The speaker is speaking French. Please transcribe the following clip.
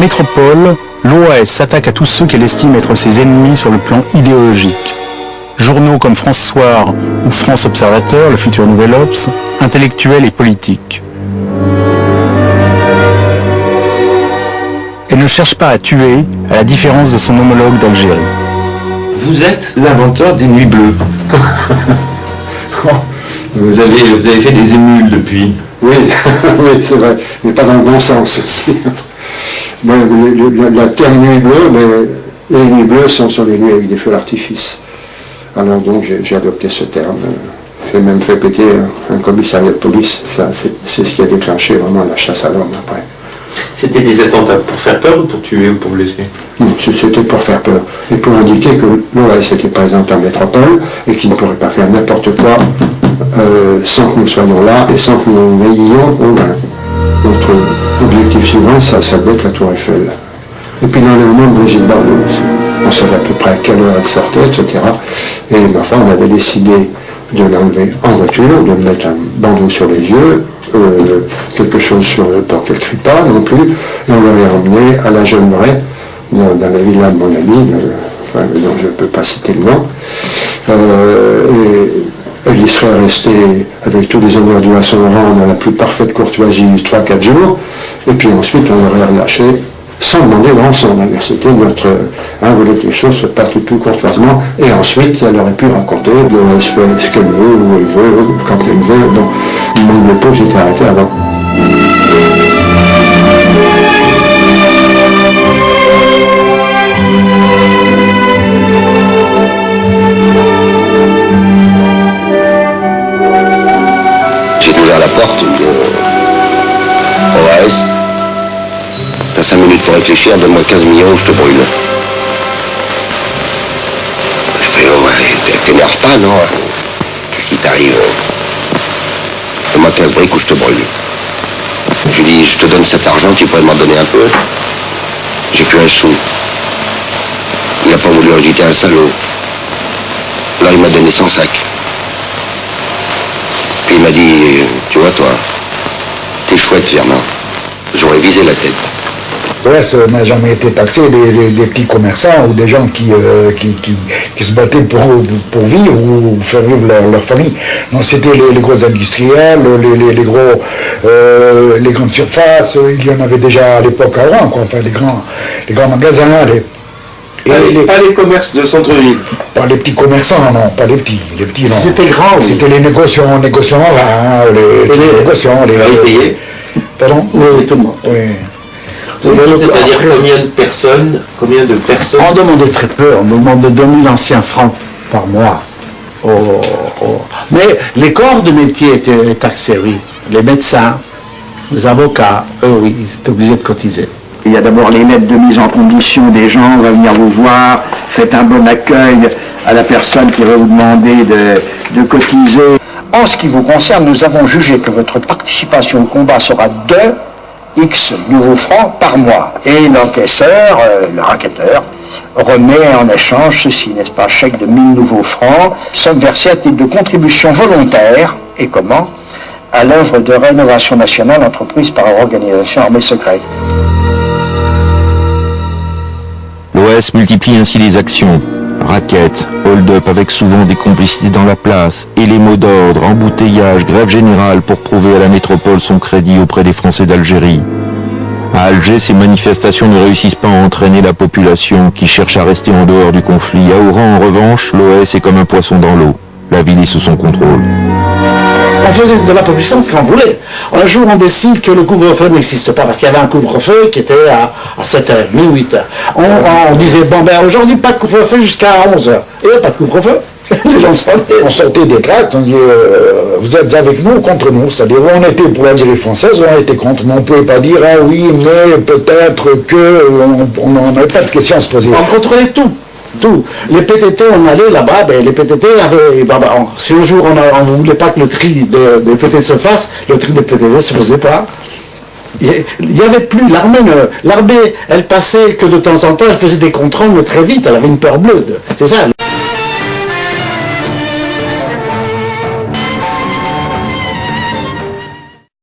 métropole, l'OAS s'attaque à tous ceux qu'elle estime être ses ennemis sur le plan idéologique. Journaux comme France Soir ou France Observateur, le futur Nouvel Obs, intellectuels et politiques. Elle ne cherche pas à tuer, à la différence de son homologue d'Algérie. Vous êtes l'inventeur des Nuits Bleues. Vous avez fait des émules depuis. Oui, oui, c'est vrai, mais pas dans le bon sens aussi. La terme Nuit Bleue, mais les Nuits Bleues sont sur les nuits avec des feux d'artifice. Alors donc j'ai adopté ce terme. J'ai même fait péter un commissariat de police. C'est ce qui a déclenché vraiment la chasse à l'homme après. C'était des attentats pour faire peur ou pour tuer ou pour blesser? Non, c'était pour faire peur. Et pour indiquer que l'OAS était présente en métropole et qu'il ne pourrait pas faire n'importe quoi sans que nous soyons là et sans que nous veillions au loin. Notre objectif suivant, ça doit être la Tour Eiffel. Et puis l'enlèvement de Brigitte Bardot. On savait à peu près à quelle heure elle sortait, etc. Et ma femme, on avait décidé de l'enlever en voiture, de mettre un bandeau sur les yeux, quelque chose pour qu'elle ne crie pas non plus, et on l'avait emmenée à la Jeuneraie, dans la villa de mon ami, dont je ne peux pas citer le nom. Et elle y serait restée avec tous les honneurs dus à son rang dans la plus parfaite courtoisie 3-4 jours, et puis ensuite on l'aurait relâchée sans demander de rançon. D'ailleurs, c'était notre... vous voulait que les choses se passent le plus courtoisement, et ensuite elle aurait pu raconter de l'OAS fait ce qu'elle veut, où elle veut, quand elle veut. Donc, mon dépôt, j'étais arrêté avant. J'ai ouvert la porte de OAS. T'as 5 minutes pour réfléchir, donne-moi 15 millions ou je te brûle. Je fais, oh ouais, t'énerve pas, non? Qu'est-ce qui t'arrive? Donne-moi 15 briques ou je te brûle. Je lui dis, je te donne cet argent, tu pourrais m'en donner un peu? J'ai plus un sou. Il a pas voulu en jeter un salaud. Là, il m'a donné 100 sacs. Puis il m'a dit, tu vois toi, t'es chouette, Fernand. J'aurais visé la tête. L'OAS n'a jamais été taxé des petits commerçants ou des gens qui se battaient pour vivre ou faire vivre leur famille. Non, c'était les gros industriels, les grandes surfaces. Il y en avait déjà à l'époque à Rouen, quoi. Enfin, les grands magasins. Pas les commerces de centre-ville. Pas les petits commerçants, non, pas les petits. Les petits, non. C'était grand, oui. C'était les négociants, les négociants, les payés. Pardon? Oui, tout le monde. Oui. C'est-à-dire combien de personnes On demandait très peu, on demandait 2000 anciens francs par mois. Mais les corps de métier étaient taxés, oui. Les médecins, les avocats, eux, oui, ils étaient obligés de cotiser. Il y a d'abord les lettres de mise en condition des gens, on va venir vous voir, faites un bon accueil à la personne qui va vous demander de cotiser. En ce qui vous concerne, nous avons jugé que votre participation au combat sera de X nouveaux francs par mois. Et l'encaisseur, le racketteur, remet en échange ceci, n'est-ce pas, chèque de 1000 nouveaux francs, somme versée à titre de contribution volontaire, et comment, à l'œuvre de rénovation nationale entreprise par l'organisation armée secrète. L'OAS multiplie ainsi les actions. Raquettes, hold-up avec souvent des complicités dans la place, et les mots d'ordre, embouteillage, grève générale pour prouver à la métropole son crédit auprès des Français d'Algérie. À Alger, ces manifestations ne réussissent pas à entraîner la population qui cherche à rester en dehors du conflit. À Oran, en revanche, l'OAS est comme un poisson dans l'eau. La ville est sous son contrôle. On faisait de la publicité ce qu'on voulait. Un jour, on décide que le couvre-feu n'existe pas, parce qu'il y avait un couvre-feu qui était à 7h30, 8h. On disait, bon ben aujourd'hui, pas de couvre-feu jusqu'à 11h. Et pas de couvre-feu. Les gens sortaient. On sortait des tracts, on disait, vous êtes avec nous ou contre nous? C'est-à-dire, on était pour l'Algérie française ou on était contre. Mais on ne pouvait pas dire, ah oui, mais peut-être que... On n'avait pas de questions à se poser. On contrôlait tout. Tout. Les PTT, on allait là-bas, ben, les PTT avaient... si un jour on ne voulait pas que le tri des PTT se fasse, le tri des PTT ne se faisait pas. Il n'y avait plus, l'armée, elle passait que de temps en temps, elle faisait des contrôles, mais très vite, elle avait une peur bleue. C'est ça.